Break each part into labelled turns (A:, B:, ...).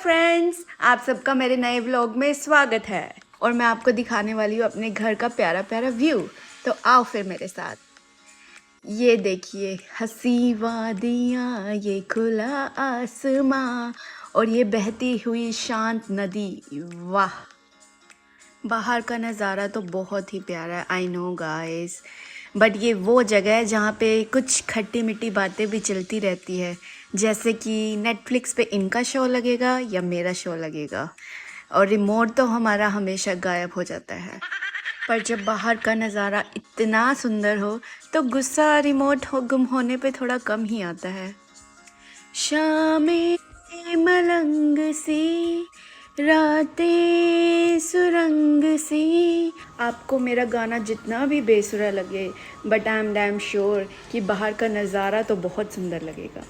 A: Friends, आप सबका मेरे नए व्लॉग में स्वागत है और मैं आपको दिखाने वाली हूँ अपने घर का प्यारा प्यारा व्यू। तो आओ फिर मेरे साथ। ये देखिए हंसी वादियाँ, ये खुला आसमां और ये बहती हुई शांत नदी। वाह, बाहर का नज़ारा तो बहुत ही प्यारा है। आई नो गाइस, बट ये वो जगह है जहाँ पे कुछ खट्टी मीठी बातें भी चलती रहती है, जैसे कि नेटफ्लिक्स पे इनका शो लगेगा या मेरा शो लगेगा और रिमोट तो हमारा हमेशा गायब हो जाता है। पर जब बाहर का नज़ारा इतना सुंदर हो तो गुस्सा रिमोट गुम होने पे थोड़ा कम ही आता है। शामें मलंग सी, रातें सुरंग सी। आपको मेरा गाना जितना भी बेसुरा लगे, but I am damn sure कि बाहर का नज़ारा तो बहुत सुंदर लगेगा।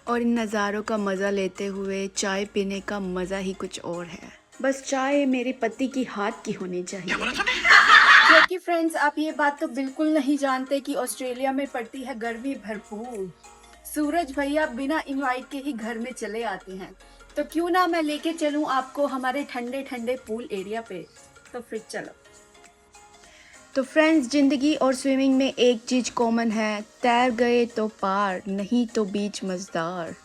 A: और इन नज़ारों का मज़ा लेते हुए चाय पीने का मज़ा ही कुछ और है। बस चाय मेरे पति की हाथ की होनी चाहिए। क्योंकि फ्रेंड्स, आप ये बात तो बिल्कुल नहीं जानते कि ऑस्ट्रेलिया में पड़ती है गर्मी भरपूर। सूरज भैया बिना इनवाइट के ही घर में चले आते हैं, तो क्यों ना मैं लेके चलूं आपको हमारे ठंडे ठंडे पूल एरिया पे। तो फिर चलो। तो फ्रेंड्स, ज़िंदगी और स्विमिंग में एक चीज़ कॉमन है, तैर गए तो पार, नहीं तो बीच मज़ेदार।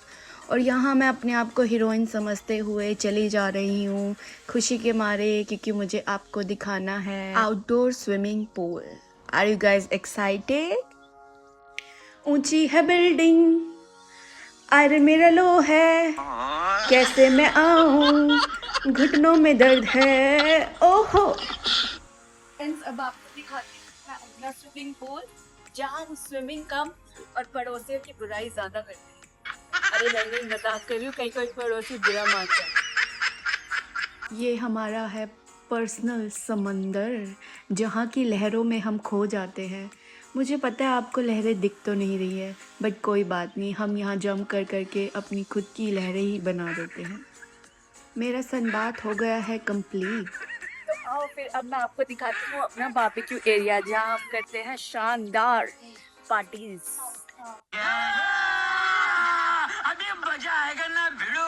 A: और यहाँ मैं अपने आप को हीरोइन समझते हुए चली जा रही हूँ खुशी के मारे, क्योंकि मुझे आपको दिखाना है outdoor swimming pool. Are you guys excited? ऊंची है बिल्डिंग, आयरन मेरा लो है, कैसे मैं आऊं, घुटनों में दर्द है, ओहो। फ्रेंड्स, अब आपको दिखाती हूँ मैं अपना स्विमिंग पूल, जहाँ हम स्विमिंग कम और पड़ोसियों की बुराई ज्यादा करते हैं। अरे नहीं, मजाक कर रही हूँ, कहीं कोई पड़ोसी बुरा मान जाए। ये हमारा है पर्सनल समंदर, जहाँ की लहरों में हम खो जाते हैं। मुझे पता है आपको लहरें दिख तो नहीं रही है, बट कोई बात नहीं, हम यहाँ जंप कर करके अपनी खुद की लहरें ही बना देते हैं। मेरा सनबाथ हो गया है कंप्लीट। तो आओ फिर अब मैं आपको दिखाती हूँ अपना बारबेक्यू एरिया, जहाँ हम करते हैं शानदार पार्टीज। अभी मजा आएगा ना भिड़ो।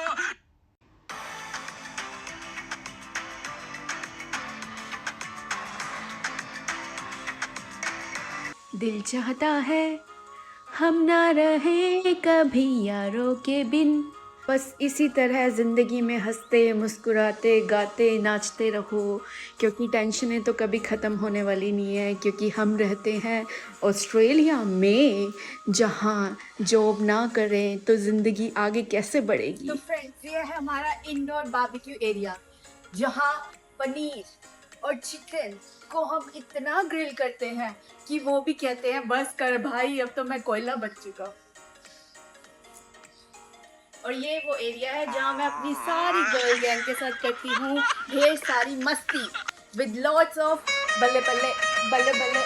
A: दिल चाहता है हम ना रहे कभी यारों के बिन, बस इसी तरह ज़िंदगी में हंसते मुस्कुराते गाते नाचते रहो, क्योंकि टेंशनें तो कभी ख़त्म होने वाली नहीं है, क्योंकि हम रहते हैं ऑस्ट्रेलिया में, जहाँ जॉब ना करें तो ज़िंदगी आगे कैसे बढ़ेगी। तो फ्रेंड्स, ये है हमारा इंडोर बारबेक्यू एरिया, जहाँ पनीर और चिकन को हम इतना ग्रिल करते हैं कि वो भी कहते हैं बस कर भाई, अब तो मैं कोयला बन चुका हूँ। और ये वो एरिया है जहाँ मैं अपनी सारी गर्ल गैंग के साथ करती हूँ ढेर सारी मस्ती विद लॉट्स ऑफ बल्ले बल्ले बल्ले बल्ले।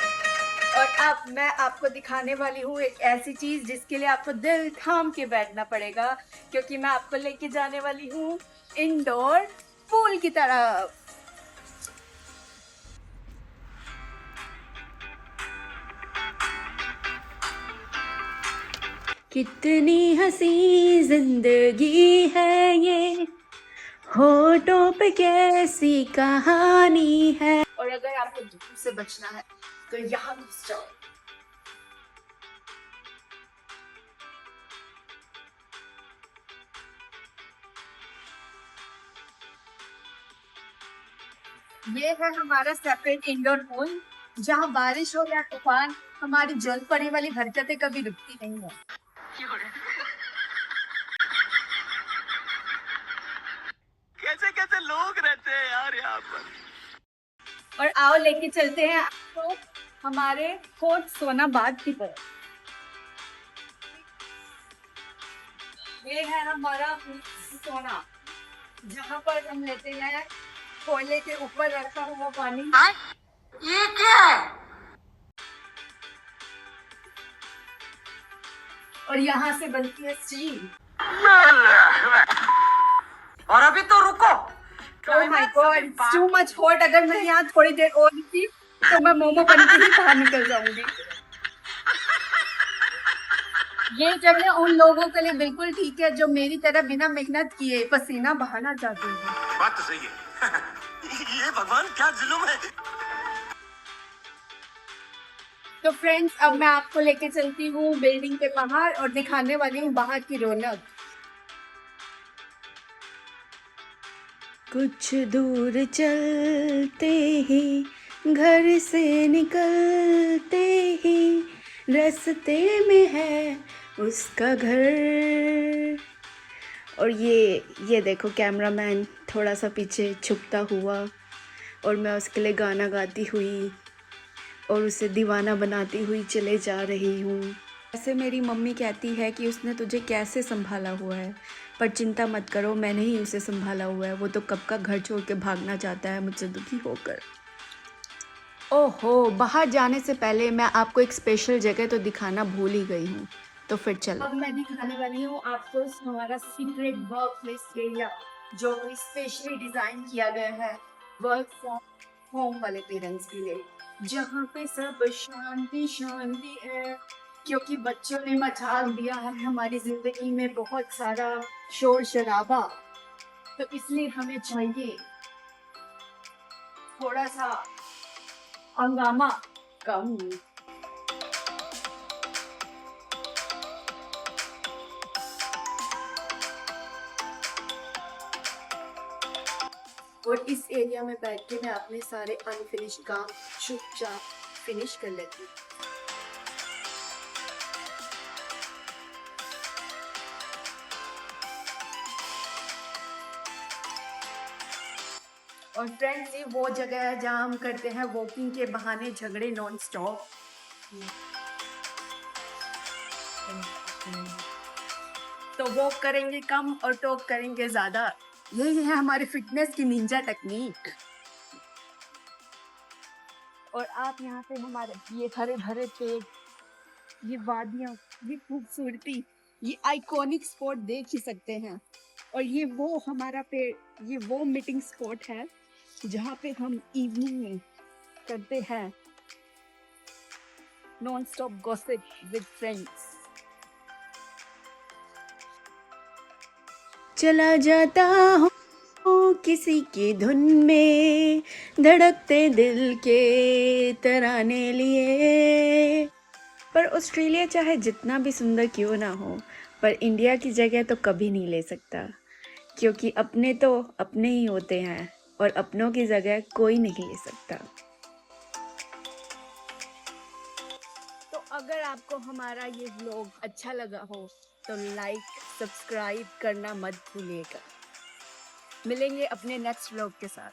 A: और अब मैं आपको दिखाने वाली हूँ एक ऐसी चीज़ जिसके लिए आपको दिल थाम के बैठना पड़ेगा, क्योंकि मैं आपको लेके जाने वाली हूँ इंडोर पूल की तरफ। कितनी हंसी जिंदगी है ये, होठों पे कैसी कहानी है। और अगर आपको धूप से बचना है तो यहाँ घुस जाओ। ये है हमारा सेपरेट इंडोर पूल, जहाँ बारिश हो या तूफान, हमारी जल परी वाली हरकतें कभी रुकती नहीं है। कैसे कैसे लोग रहते हैं यार यहाँ पर। और आओ लेके चलते हैं आपको हमारे फोर्ट सोनाबाद की तरफ। ये है हमारा सोना, जहाँ पर हम लेते हैं कोयले के ऊपर रखा हुआ पानी। ये क्या है? और यहाँ से बनती है स्टीम। और अभी तो रुको, oh my God, it's too much hot. अगर मैं यहाँ थोड़ी देर और रुकी तो मैं मोमो बन के ही बाहर निकल जाऊंगी। ये जगह उन लोगों के लिए बिल्कुल ठीक है जो मेरी तरह बिना मेहनत किए पसीना बहाना चाहते हैं।
B: बात तो सही है। ये भगवान क्या जुल्म है।
A: तो फ्रेंड्स अब मैं आपको लेके चलती हूँ बिल्डिंग के बाहर और दिखाने वाली हूँ बाहर की रौनक। कुछ दूर चलते ही घर से निकलते ही रास्ते में है उसका घर। और ये देखो कैमरामैन थोड़ा सा पीछे छुपता हुआ और मैं उसके लिए गाना गाती हुई और उसे दीवाना बनाती हुई चले जा रही हूँ। ऐसे मेरी मम्मी कहती है कि उसने तुझे कैसे संभाला हुआ है, पर चिंता मत करो, मैंने ही उसे संभाला हुआ है। वो तो कब का घर छोड़ के भागना चाहता है मुझसे दुखी होकर। ओहो, बाहर जाने से पहले मैं आपको एक स्पेशल जगह तो दिखाना भूल ही गई हूँ, तो फिर चलो। अब मैं दिखाने वाली हूँ आपको हमारा सीक्रेट वर्क प्लेस एरिया जो स्पेशली डिजाइन किया गया है वर्क फ्रॉम होम वाले पेरेंट्स के लिए, जहाँ पे सब शांति शांति है, क्योंकि बच्चों ने मचा दिया है हमारी जिंदगी में बहुत सारा शोर शराबा। तो इसलिए हमें चाहिए थोड़ा सा हंगामा कम। और इस एरिया में बैठ के मैं अपने सारे अनफिनिश काम चुपचाप फिनिश कर लेती हूँ। और फ्रेंड्स ये वो जगह है जहाँ हम करते हैं वॉकिंग के बहाने झगड़े नॉन स्टॉप। तो वॉक करेंगे कम और टॉक करेंगे ज्यादा, यही है हमारी फिटनेस की निंजा टेक्निक। और आप यहाँ पे हमारे ये हरे भरे पेड़, ये वादियाँ, ये खूबसूरती, ये आइकॉनिक स्पॉट देख ही सकते हैं। और ये वो हमारा पेड़, ये वो मीटिंग स्पॉट है जहाँ पे हम इवनिंग में करते हैं non stop gossip with friends. चला जाता हूँ किसी की धुन में धड़कते दिल के तराने लिए। पर ऑस्ट्रेलिया चाहे जितना भी सुंदर क्यों ना हो, पर इंडिया की जगह तो कभी नहीं ले सकता, क्योंकि अपने तो अपने ही होते हैं और अपनों की जगह कोई नहीं ले सकता। तो अगर आपको हमारा ये व्लॉग अच्छा लगा हो तो लाइक सब्सक्राइब करना मत भूलिएगा। मिलेंगे अपने नेक्स्ट व्लॉग के साथ।